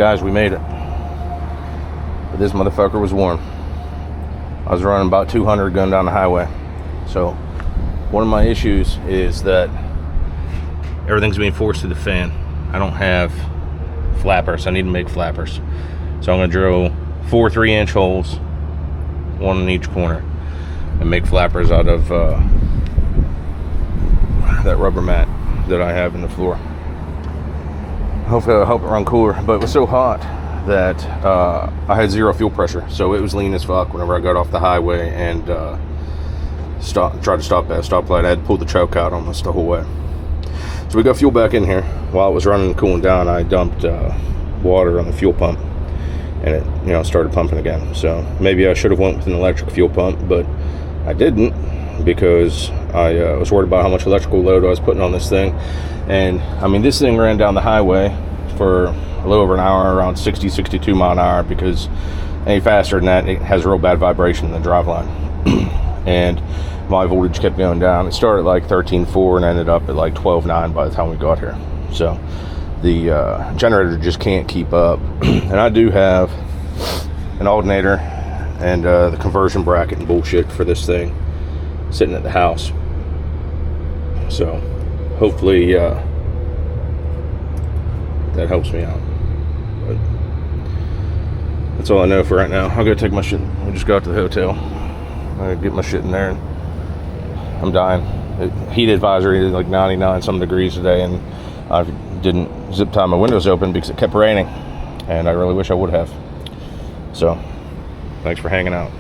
Guys, we made it. But this motherfucker was warm. I was running about 200 going down the highway. So one of my issues is that everything's being forced through the fan. I don't have flappers. I need to make flappers. So I'm going to drill 4 3-inch holes, one in each corner, and make flappers out of that rubber mat that I have in the floor. Hopefully it'll help it run cooler. But it was so hot that I had 0 fuel pressure, so it was lean as fuck whenever I got off the highway and tried to stop at a stoplight. I had to pull the choke out almost the whole way. So we got fuel back in here. While it was running and cooling down, I dumped water on the fuel pump, and it started pumping again. So maybe I should have went with an electric fuel pump, but I didn't, because I was worried about how much electrical load I was putting on this thing. And I mean, this thing ran down the highway for a little over an hour, around 60, 62 mile an hour, because any faster than that, it has a real bad vibration in the driveline. And my voltage kept going down. It started at like 13.4 and ended up at like 12.9 by the time we got here. So the generator just can't keep up. And I do have an alternator and the conversion bracket and bullshit for this thing sitting at the house. So hopefully that helps me out. But that's all I know for right now. I'll go take my shit. I just got to the hotel. I get my shit in there, and I'm dying. Heat advisory is like 99 some degrees today, and I didn't zip tie my windows open because it kept raining, and I really wish I would have. So thanks for hanging out.